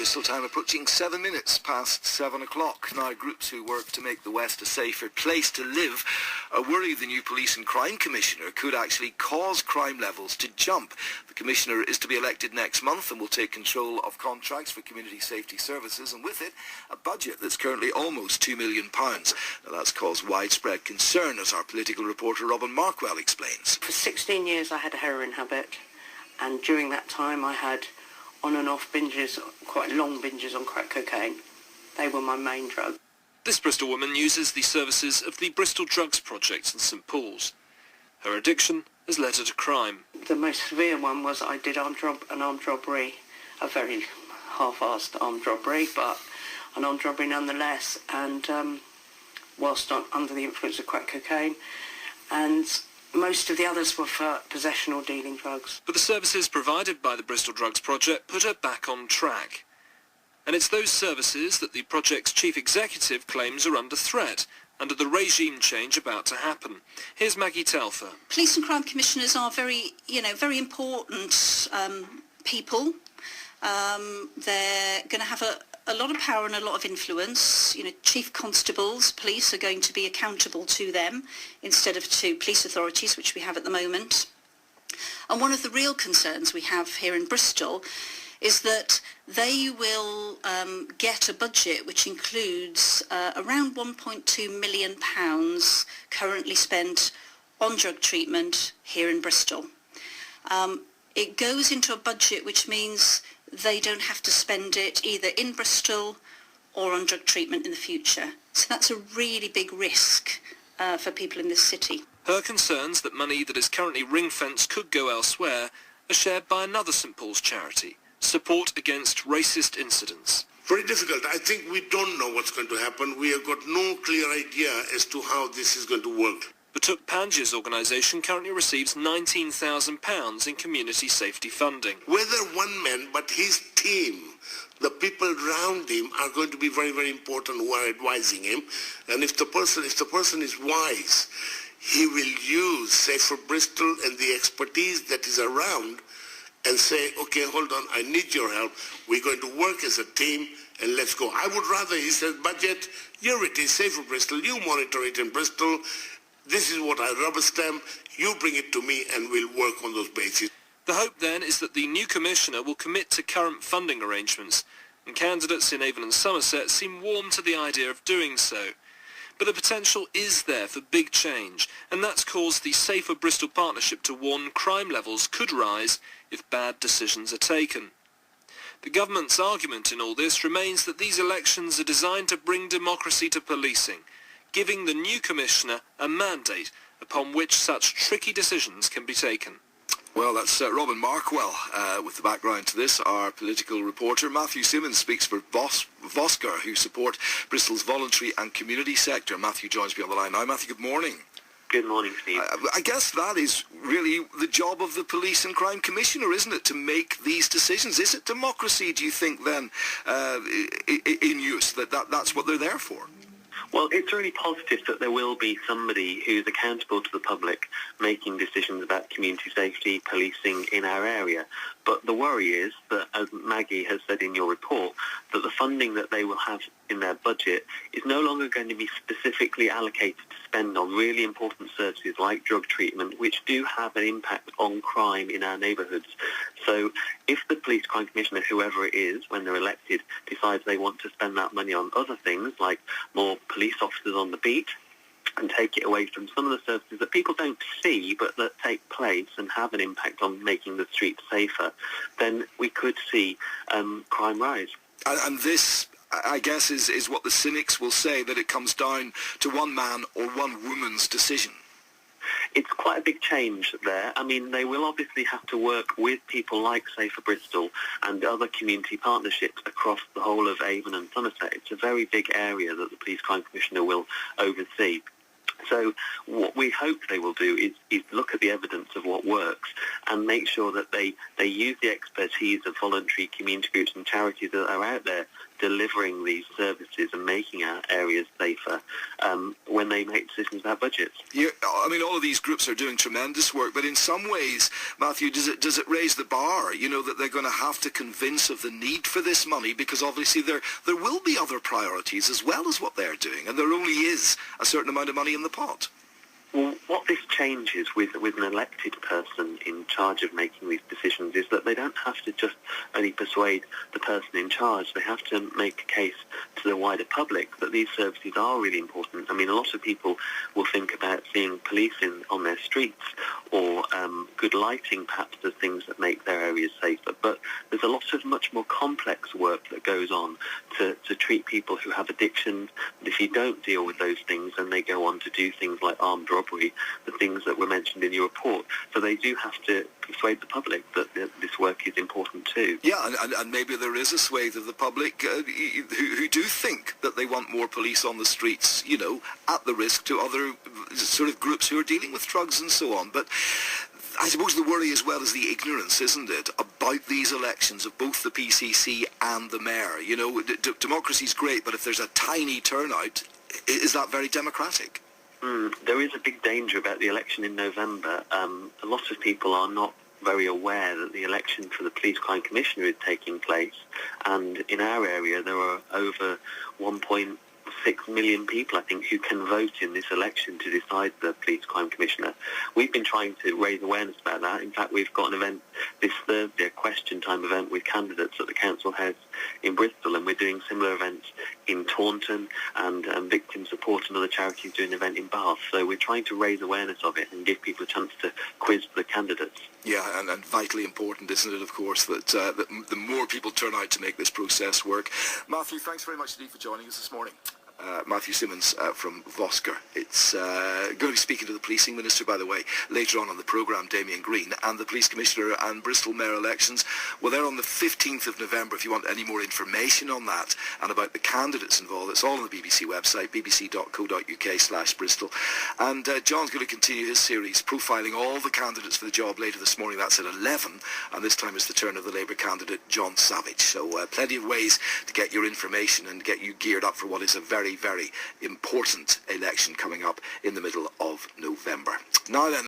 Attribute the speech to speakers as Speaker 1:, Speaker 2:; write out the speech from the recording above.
Speaker 1: Bristol time approaching 7 minutes past 7 o'clock. Now, groups who work to make the West a safer place to live are worried the new Police and Crime Commissioner could actually cause crime levels to jump. The Commissioner is to be elected next month and will take control of contracts for community safety services, and with it, a budget that's currently almost £2 million. Now, that's caused widespread concern, as our political reporter Robin Markwell explains.
Speaker 2: For 16 years I had a heroin habit, and during that time I had on and off binges, quite long binges on crack cocaine. They were my main drug.
Speaker 3: This Bristol woman uses the services of the Bristol Drugs Project in St Paul's. Her addiction has led her to crime.
Speaker 2: The most severe one was I did an armed robbery, a very half-assed armed robbery, but an armed robbery nonetheless, and whilst under the influence of crack cocaine, and most of the others were for possession or dealing drugs.
Speaker 3: But the services provided by the Bristol Drugs Project put her back on track. And it's those services that the project's chief executive claims are under threat under the regime change about to happen. Here's Maggie Telfer.
Speaker 4: Police and crime commissioners are very important people. They're going to have a lot of power and a lot of influence. Chief constables, police, are going to be accountable to them instead of to police authorities, which we have at the moment. And one of the real concerns we have here in Bristol is that they will get a budget which includes around £1.2 million currently spent on drug treatment here in Bristol. It goes into a budget which means they don't have to spend it either in Bristol or on drug treatment in the future. So that's a really big risk for people in this city.
Speaker 3: Her concerns that money that is currently ring-fenced could go elsewhere are shared by another St Paul's charity, Support Against Racist Incidents.
Speaker 5: Very difficult. I think we don't know what's going to happen. We have got no clear idea as to how this is going to work.
Speaker 3: Batuk Panj's organisation currently receives £19,000 in community safety funding.
Speaker 5: Whether one man, but his team, the people around him are going to be very, very important who are advising him. And if the person is wise, he will use Safer Bristol and the expertise that is around and say, okay, hold on, I need your help. We're going to work as a team and let's go. I would rather, he says, budget, here it is, Safer Bristol, you monitor it in Bristol. This is what I rubber stamp, you bring it to me and we'll work on those bases.
Speaker 3: The hope then is that the new Commissioner will commit to current funding arrangements, and candidates in Avon and Somerset seem warm to the idea of doing so. But the potential is there for big change, and that's caused the Safer Bristol Partnership to warn crime levels could rise if bad decisions are taken. The government's argument in all this remains that these elections are designed to bring democracy to policing, giving the new Commissioner a mandate upon which such tricky decisions can be taken.
Speaker 1: Well, that's Robin Markwell with the background to this. Our political reporter Matthew Symonds speaks for Voscur, who support Bristol's voluntary and community sector. Matthew joins me on the line now. Matthew, good morning.
Speaker 6: Good morning, Steve.
Speaker 1: I guess that is really the job of the Police and Crime Commissioner, isn't it, to make these decisions? Is it democracy, do you think, then, in use, that's what they're there for?
Speaker 6: Well, it's really positive that there will be somebody who's accountable to the public making decisions about community safety, policing in our area. But the worry is that, as Maggie has said in your report, that the funding that they will have in their budget is no longer going to be specifically allocated to spend on really important services like drug treatment, which do have an impact on crime in our neighbourhoods. So if the Police Crime Commissioner, whoever it is, when they're elected, decides they want to spend that money on other things, like more police officers on the beat, and take it away from some of the services that people don't see but that take place and have an impact on making the streets safer, then we could see crime rise.
Speaker 1: And this, I guess, is what the cynics will say, that it comes down to one man or one woman's decision.
Speaker 6: It's quite a big change there. I mean, they will obviously have to work with people like Safer Bristol and other community partnerships across the whole of Avon and Somerset. It's a very big area that the Police Crime Commissioner will oversee. So what we hope they will do is look at the evidence of what works and make sure that they use the expertise of voluntary community groups and charities that are out there delivering these services and making our areas safer when they make decisions about budgets.
Speaker 1: Yeah, I mean, all of these groups are doing tremendous work, but in some ways, Matthew, does it raise the bar, that they're going to have to convince of the need for this money, because obviously there will be other priorities as well as what they're doing, and there only is a certain amount of money in the pot.
Speaker 6: Well, what this changes with an elected person in charge of making these decisions is that they don't have to just only persuade the person in charge. They have to make a case to the wider public that these services are really important. I mean, a lot of people will think about seeing police on their streets or good lighting perhaps as things that make their areas safer. But there's a lot of much more complex work that goes on to treat people who have addictions. And if you don't deal with those things, then they go on to do things like armed robbery, the things that were mentioned in your report. So they do have to persuade the public that this work is important too.
Speaker 1: Yeah, and maybe there is a swathe of the public who do think that they want more police on the streets, at the risk to other sort of groups who are dealing with drugs and so on. But I suppose the worry as well is the ignorance, isn't it, about these elections of both the PCC and the mayor. Democracy's great, but if there's a tiny turnout, is that very democratic?
Speaker 6: There is a big danger about the election in November. A lot of people are not very aware that the election for the Police Crime Commissioner is taking place, and in our area there are over 1.6 million people, I think, who can vote in this election to decide the Police Crime Commissioner. We've been trying to raise awareness about that. In fact, we've got an event this Thursday, a question time event with candidates at the council heads in Bristol, and we're doing similar events in Taunton, and Victim Support and other charities doing an event in Bath. So we're trying to raise awareness of it and give people a chance to quiz the candidates.
Speaker 1: Yeah, and vitally important, isn't it, of course, that the more people turn out to make this process work. Matthew, thanks very much indeed for joining us this morning. Matthew Symonds from Voscur. It's going to be speaking to the policing minister, by the way, later on the programme, Damien Green, and the police commissioner and Bristol mayor elections. Well, they're on the 15th of November. If you want any more information on that and about the candidates involved, it's all on the BBC website, bbc.co.uk/Bristol. And John's going to continue his series profiling all the candidates for the job later this morning. That's at 11, and this time it's the turn of the Labour candidate, John Savage. So plenty of ways to get your information and get you geared up for what is a very, very important election coming up in the middle of November. Now then,